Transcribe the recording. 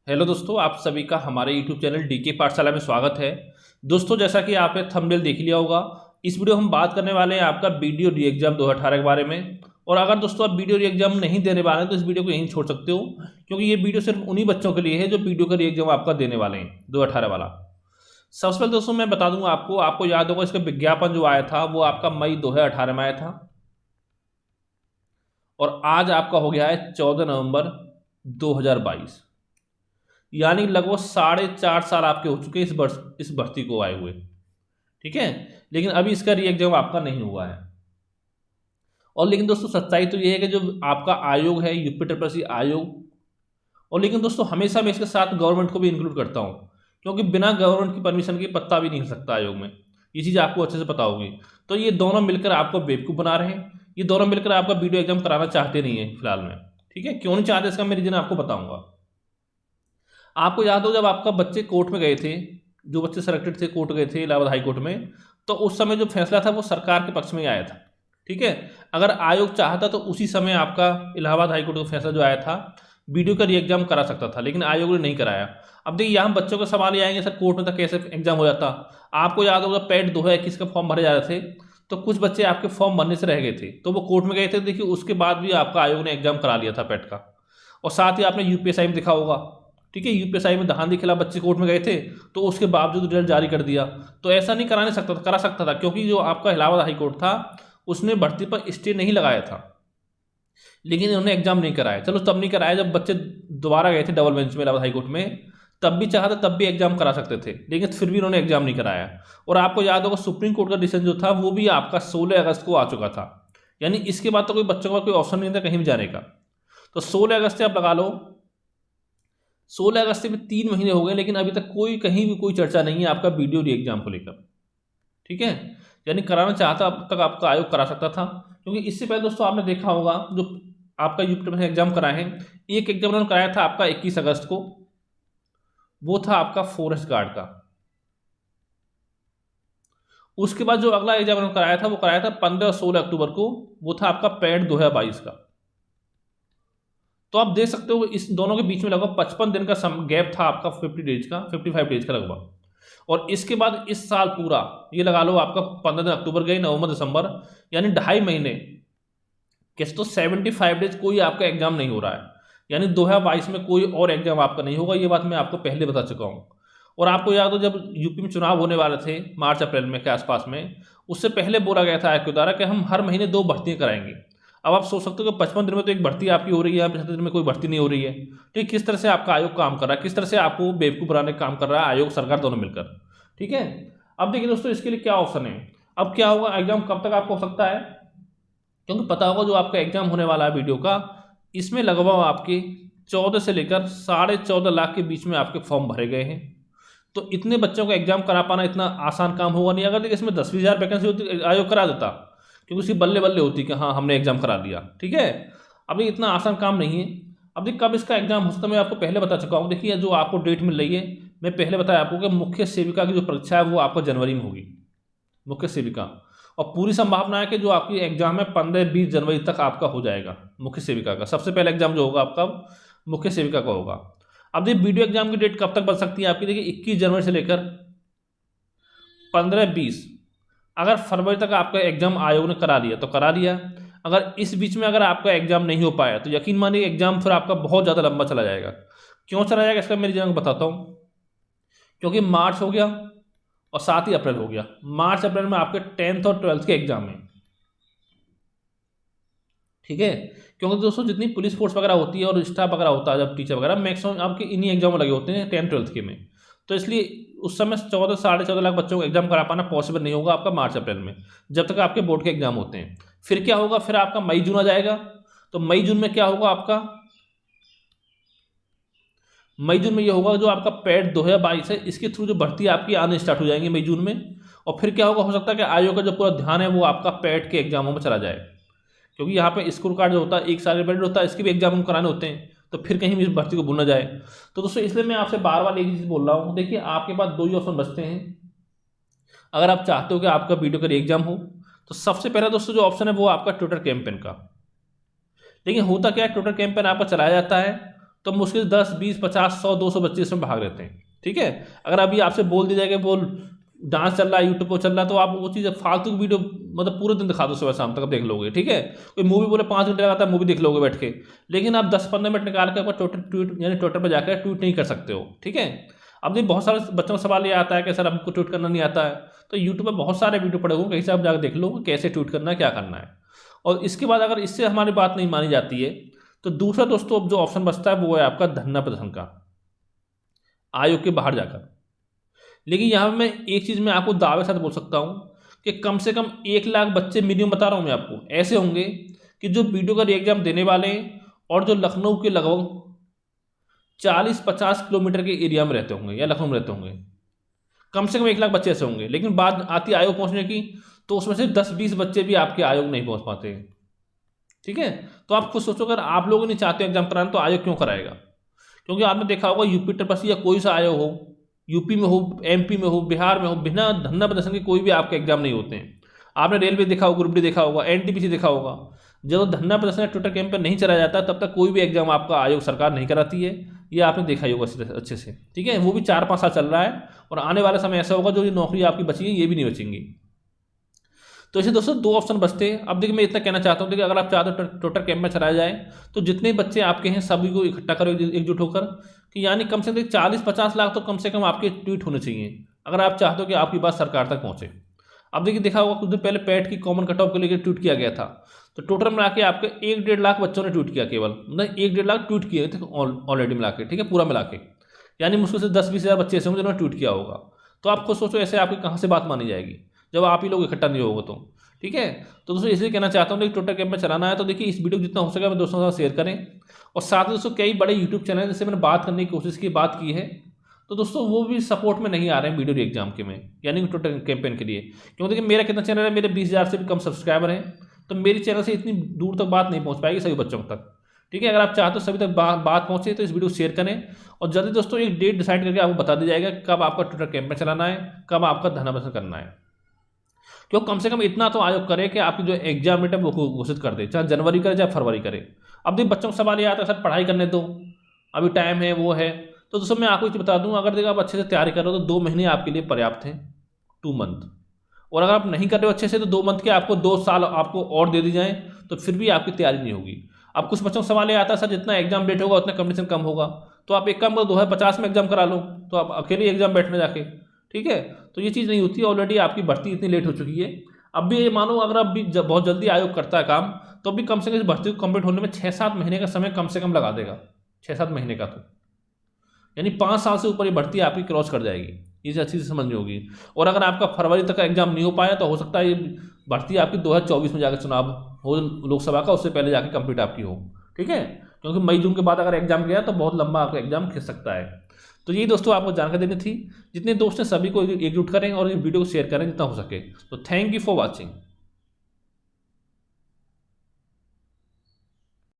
Hello दोस्तों, आप सभी का हमारे यूट्यूब चैनल डीके पाठशाला में स्वागत है। दोस्तों, जैसा कि आपने थंबनेल देख लिया होगा, इस वीडियो हम बात करने वाले हैं आपका वीडियो री एग्जाम 2018 के बारे में। और अगर दोस्तों आप वीडियो री एग्जाम नहीं देने वाले हैं तो इस वीडियो को यहीं छोड़ सकते हो, क्योंकि ये वीडियो सिर्फ उन्हीं बच्चों के लिए है जो वीडियो का री एग्जाम आपका देने वाले हैं 2018 वाला। सबसे पहले दोस्तों मैं बता दूंगा आपको याद होगा इसका विज्ञापन जो आया था वो आपका मई 2018 में आया था, और आज आपका हो गया है 14 नवंबर 2022, यानी लगभग 4.5 साल आपके हो चुके हैं इस भर्ती को आए हुए। ठीक है, लेकिन अभी इसका री एग्जाम आपका नहीं हुआ है। और लेकिन दोस्तों सच्चाई तो ये है कि जो आपका आयोग है यूपी ट्रिपल सी आयोग, और लेकिन दोस्तों हमेशा मैं इसके साथ गवर्नमेंट को भी इंक्लूड करता हूँ, क्योंकि बिना गवर्नमेंट की परमिशन के पत्ता भी नहीं हो सकता आयोग में। ये चीज़ आपको अच्छे से पता होगी। तो ये दोनों मिलकर आपको बेवकूफ़ बना रहे हैं, ये दोनों मिलकर आपका वीडियो एग्जाम कराना चाहते नहीं है फिलहाल में। ठीक है, क्यों नहीं चाहते इसका मैं रीजन आपको बताऊंगा। आपको याद हो जब आपका बच्चे कोर्ट में गए थे, जो बच्चे सेलेक्टेड थे कोर्ट गए थे इलाहाबाद हाई कोर्ट में, तो उस समय जो फैसला था वो सरकार के पक्ष में ही आया था। ठीक है, अगर आयोग चाहता तो उसी समय आपका इलाहाबाद हाई कोर्ट का फैसला जो आया था वीडियो का री एग्जाम करा सकता था, लेकिन आयोग ने नहीं कराया। अब देखिए यहाँ बच्चों के सवाल ये आएंगे, सर कोर्ट में तो कैसे एग्जाम हो जाता। आपको याद होगा पैट 2021 का फॉर्म भरे जा रहे थे, तो कुछ बच्चे आपके फॉर्म भरने से रह गए थे, तो वो कोर्ट में गए थे। देखिए उसके बाद भी आपका आयोग ने एग्जाम करा लिया था पैट का। और साथ ही आपने यूपीएसआई में दिखा होगा, ठीक है, यूपीएसआई में धांधली के खिलाफ बच्चे कोर्ट में गए थे, तो उसके बावजूद रिजल्ट जारी कर दिया। तो ऐसा नहीं कराने सकता था, करा सकता था, क्योंकि जो आपका इलाहाबाद हाई कोर्ट था उसने भर्ती पर स्टे नहीं लगाया था, लेकिन इन्होंने एग्जाम नहीं कराया। चलो तब नहीं कराया जब बच्चे दोबारा गए थे डबल बेंच में इलाहाबाद हाई कोर्ट में, तब भी चाहा था तब भी एग्जाम करा सकते थे, लेकिन फिर भी उन्होंने एग्जाम नहीं कराया। और आपको याद होगा सुप्रीम कोर्ट का डिसीजन जो था वो भी आपका 16 अगस्त को आ चुका था, यानी इसके बाद तो कोई बच्चों का कोई ऑप्शन नहीं था कहीं भी जाने का। तो 16 अगस्त से आप लगा लो, 16 अगस्त से भी 3 महीने हो गए, लेकिन अभी तक कोई कहीं भी कोई चर्चा नहीं है आपका वीडियो री एग्जाम को लेकर। ठीक है, यानी कराना चाहता अब तक आपका आयोग करा सकता था, क्योंकि इससे पहले दोस्तों आपने देखा होगा जो आपका यूपी में एग्जाम कराए हैं, एक एग्जाम उन्होंने कराया था आपका 21 अगस्त को, वो था आपका फॉरेस्ट गार्ड का। उसके बाद जो अगला एग्जाम उन्होंने कराया था वो कराया था 15 और 16 अक्टूबर को, वो था आपका पैट 2022 का। तो आप देख सकते हो इस दोनों के बीच में लगभग 55 दिन का गैप था आपका, 50 डेज का, 55 डेज का लगभग। और इसके बाद इस साल पूरा ये लगा लो आपका 15 दिन अक्टूबर गए, नवंबर दिसंबर, यानी 2.5 महीने, किस तो 75 डेज कोई आपका एग्जाम नहीं हो रहा है, यानी 2022 में कोई और एग्जाम आपका नहीं होगा। ये बात मैं आपको पहले बता चुका हूँ। और आपको याद हो जब यूपी में चुनाव होने वाले थे मार्च अप्रैल में के आसपास में, उससे पहले बोला गया था आयोग के द्वारा कि हम हर महीने 2 भर्तियाँ कराएंगे। अब आप सोच सकते हो कि 55 दिन में तो एक भर्ती आपकी हो रही है, 75 दिन में कोई भर्ती नहीं हो रही है। ठीक, किस तरह से आपका आयोग काम कर रहा है, किस तरह से आपको बेवकूफ़ बनाने का काम कर रहा है आयोग सरकार दोनों मिलकर। ठीक है, अब देखिए दोस्तों इसके लिए क्या ऑप्शन है। अब क्या होगा, एग्जाम कब तक आपको हो सकता है, क्योंकि पता होगा जो आपका एग्जाम होने वाला है वीडियो का, इसमें लगभग आपके 14 से लेकर 14.5 लाख के बीच में आपके फॉर्म भरे गए हैं। तो इतने बच्चों का एग्जाम करा पाना इतना आसान काम होगा नहीं। अगर देखिए इसमें 10-20 हज़ार वैकेंसी होती आयोग करा देता, क्योंकि उसकी बल्ले बल्ले होती कि हाँ हमने एग्जाम करा दिया। ठीक है, अब ये इतना आसान काम नहीं है। अब देखिए कब इसका एग्जाम हो सकता है मैं आपको पहले बता चुका हूँ। देखिए जो आपको डेट मिल रही है, मैं पहले बताया आपको कि मुख्य सेविका की जो परीक्षा है वो आपको जनवरी में होगी, मुख्य सेविका। और पूरी संभावना है कि जो आपकी एग्जाम है 15-20 जनवरी तक आपका हो जाएगा मुख्य सेविका का। सबसे पहले एग्जाम जो होगा आपका मुख्य सेविका का होगा। अब देखिए वीडियो एग्जाम की डेट कब तक बन सकती है आपकी, देखिए 21 जनवरी से लेकर 15-20, अगर फरवरी तक आपका एग्जाम आयोग ने करा लिया तो करा लिया। अगर इस बीच में अगर आपका एग्जाम नहीं हो पाया तो यकीन मानिए एग्जाम फिर आपका बहुत ज़्यादा लंबा चला जाएगा। क्यों चला जाएगा इसका मेरी जगह बताता हूँ। क्योंकि मार्च हो गया और साथ ही अप्रैल हो गया, मार्च अप्रैल में आपके 10th और 12th के एग्जाम है। ठीक है, क्योंकि दोस्तों जितनी पुलिस फोर्स वगैरह होती है और स्टाफ वगैरह होता है, जब टीचर वगैरह मैक्सिमम आपके इन्हीं एग्जाम में लगे होते हैं 10th-12th के में। तो इसलिए उस समय 14-14.5 लाख बच्चों को एग्जाम करा पाना पॉसिबल नहीं होगा आपका मार्च अप्रैल में, जब तक आपके बोर्ड के एग्जाम होते हैं। फिर क्या होगा, फिर आपका मई जून आ जाएगा। तो मई जून में क्या होगा आपका, मई जून में ये होगा जो आपका पैट 2022 है, इसके थ्रू जो भर्ती आपकी आने स्टार्ट हो जाएंगी मई जून में। और फिर क्या होगा, हो सकता है कि आयोग का जो पूरा ध्यान है वो आपका पैट के एग्जामों में चला जाए, क्योंकि यहाँ पे स्कोर कार्ड जो होता है 1 साल का होता है, इसके भी एग्जाम कराने होते हैं, तो फिर कहीं भी इस भर्ती को भूल ना जाए। तो दोस्तों इसलिए मैं आपसे बार बार एक चीज़ बोल रहा हूँ, देखिए आपके पास 2 ही ऑप्शन बचते हैं। अगर आप चाहते हो कि आपका वीडियो का एग्जाम हो, तो सबसे पहला दोस्तों जो ऑप्शन है वो आपका ट्विटर कैंपेन का। लेकिन होता क्या है, ट्विटर कैंपेन आपका चलाया जाता है तो मुश्किल से 10, 20, 50, 100, 200 बच्चे इसमें भाग लेते हैं। ठीक है, अगर अभी आपसे बोल दिया जाए कि बोल डांस चल रहा है, यूट्यूब पर चल रहा है, तो आप वो चीज़ फालतू की वीडियो मतलब पूरे दिन दिखा दो, सुबह शाम तक आप देख लोगे। ठीक है, कोई मूवी बोले 5 घंटे लगाता है मूवी देख लोगे बैठ के, लेकिन आप 10-15 मिनट निकाल के ऊपर ट्विट यानी ट्विटर पर जाकर ट्वीट नहीं कर सकते हो। ठीक है, अब नहीं, बहुत सारे बच्चों का सवाल ये आता है कि सर हमको ट्वीट करना नहीं आता है, तो यूट्यूब पर बहुत सारे वीडियो पड़े हुए, कहीं से आप जाकर देख लो कैसे ट्वीट करना है, क्या करना है। और इसके बाद अगर इससे हमारी बात नहीं मानी जाती है, तो दूसरा दोस्तों अब जो ऑप्शन बचता है वो है आपका धरना प्रदर्शन का, आयोग के बाहर जाकर। लेकिन यहाँ मैं एक चीज़ मैं आपको दावे के साथ बोल सकता हूँ कि कम से कम 1 लाख बच्चे मिनिमम बता रहा हूँ मैं आपको, ऐसे होंगे कि जो वीडियो का एग्जाम देने वाले हैं और जो लखनऊ के लगभग 40-50 किलोमीटर के एरिया में रहते होंगे या लखनऊ में रहते होंगे, कम से कम 1 लाख बच्चे ऐसे होंगे। लेकिन बात आती है आयोग पहुँचने की, तो उसमें से 10-20 बच्चे भी आपके आयोग नहीं पहुँच पाते हैं। ठीक है, तो आप खुद सोचो, अगर आप लोग नहीं चाहते एग्जाम कराना तो आयोग क्यों कराएगा? क्योंकि आपने देखा होगा यूपी ट्रिपल या कोई सा आयोग हो, यूपी में हो, एमपी में हो, बिहार में हो, बिना धरना प्रदर्शन के कोई भी आपके एग्जाम नहीं होते हैं। आपने रेलवे देखा होगा, ग्रुप डी देखा होगा, एनटीपीसी देखा होगा, जब धरना प्रदर्शन ट्विटर कैंपेन नहीं चलाया जाता तब तक कोई भी एग्जाम आपका आयोग सरकार नहीं कराती है। ये आपने देखा ही होगा अच्छे से। ठीक है, वो भी 4-5 साल चल रहा है, और आने वाला समय ऐसा होगा जो ये नौकरी आपकी बची है ये भी नहीं बचेंगी। तो ऐसे दोस्तों 2 ऑप्शन बचते हैं। अब देखिए मैं इतना कहना चाहता हूँ, देखिए अगर आप चाहते हो ट्विटर कैंपेन चलाया जाए तो जितने बच्चे आपके हैं सभी को इकट्ठा करो एकजुट होकर, कि यानी कम से कम 40-50 लाख तो कम से कम आपके ट्वीट होने चाहिए, अगर आप चाहते हो कि आपकी बात सरकार तक पहुँचे। अब देखिए देखा होगा कुछ दिन पहले पैट की कॉमन कट ऑफ को लेकर ट्वीट किया गया था, तो टोटल मिला के आपके 1-1.5 लाख बच्चों ने ट्वीट किया, केवल मतलब 1-1.5 लाख ट्वीट किए थे ऑलरेडी मिला के। ठीक है, पूरा मिला के यानी मुश्किल से 10-20 हज़ार बच्चे ऐसे होंगे जिन्होंने ट्वीट किया होगा। तो आप खुद सोचो ऐसे आपकी कहाँ से बात मानी जाएगी जब आप ही लोग इकट्ठा नहीं होगा तो। ठीक है, तो दोस्तों इसलिए कहना चाहता हूँ कि ट्विटर कैंपेन चलाना है तो देखिए इस वीडियो को जितना हो सके मैं दोस्तों के साथ शेयर करें। और साथ ही दोस्तों कई बड़े यूट्यूब चैनल जिससे मैंने बात करने की कोशिश की, बात की है, तो दोस्तों वो भी सपोर्ट में नहीं आ रहे हैं वीडियो एग्जाम के में, यानी ट्विटर कैंपेन के लिए। क्योंकि देखिए मेरा कितना चैनल है, मेरे 20,000 से भी कम सब्सक्राइबर हैं, तो मेरी चैनल से इतनी दूर तक बात नहीं पहुँच पाएगी सभी बच्चों तक। ठीक है, अगर आप चाहते हो सभी तक बात पहुँचे तो इस वीडियो को शेयर करें, और जल्दी दोस्तों एक डेट डिसाइड करके आपको बता दिया जाएगा कब आपका ट्विटर कैंपेन चलाना है, कब आपका धरना प्रदर्शन करना है। क्यों, कम से कम इतना तो आयोग करे कि आपकी जो एग्जाम डेट है वो घोषित कर दे, चाहे जनवरी करे चाहे फरवरी करे। अब देखिए बच्चों का सवाल ये आता है सर पढ़ाई करने दो, अभी टाइम है वो है, तो दोस्तों मैं आपको बता दूं, अगर देखिए आप अच्छे से तैयारी कर रहे हो तो 2 महीने आपके लिए पर्याप्त हैं, 2 मंथ। और अगर आप नहीं कर रहे हो अच्छे से तो 2 मंथ के आपको 2 साल आपको और दे दी जाए तो फिर भी आपकी तैयारी नहीं होगी। अब कुछ बच्चों का सवाल ये आता है सर जितना एग्जाम डेट होगा उतना कंपटीशन कम होगा, तो आप एक काम करो 2050 में एग्जाम करा लो, तो आप अकेले एग्जाम बैठने जाके। ठीक है, तो ये चीज़ नहीं होती, ऑलरेडी आपकी भर्ती इतनी लेट हो चुकी है। अब भी ये मानो अगर अब भी बहुत जल्दी आयोग करता है काम, तो भी कम से कम इस भर्ती को कंप्लीट होने में 6-7 महीने का समय कम से कम लगा देगा, 6-7 महीने का, तो यानी 5 साल से ऊपर ये भर्ती आपकी क्रॉस कर जाएगी, ये अच्छी से समझनी होगी। और अगर आपका फरवरी तक का एग्जाम नहीं हो पाया तो हो सकता है ये भर्ती आपकी 2024 में जाकर चुनाव हो लोकसभा का, उससे पहले जाके कंप्लीट आपकी हो। ठीक है, क्योंकि मई जून के बाद अगर एग्जाम गया तो बहुत लंबा आपका एग्जाम खिंच सकता है। तो यही दोस्तों आपको जानकारी देनी थी, जितने दोस्त हैं सभी को एकजुट करें और इस वीडियो को शेयर करें जितना हो सके। तो थैंक यू फॉर वॉचिंग।